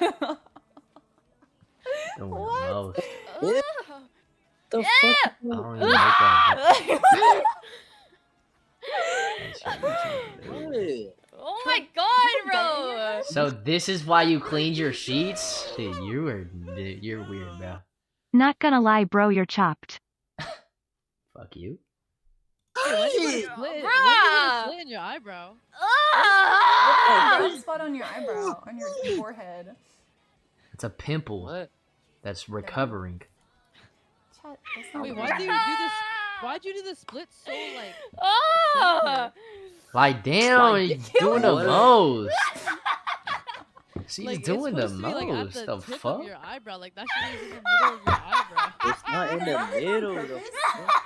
Doing the What? most. The fuck? I don't even like that. Oh my god, bro! So this is why you cleaned your sheets? Dude, you're weird, bro. Not gonna lie, bro, you're chopped. Fuck you. Hey, why do you put a slit? Why do you put a Bruh! slit in your eyebrow? Ah! Spot on your eyebrow, on your forehead. It's a pimple What? that's recovering. Chat, that's not Wait, weird. why'd you do this? Why'd you do the split so like? Ah! Like, damn, Like, you're doing the what? most. She's Like, it's doing the supposed to be, like, at most. the The tip fuck? of your eyebrow, like that shit is in the middle of your eyebrow. It's not in the middle. The fuck?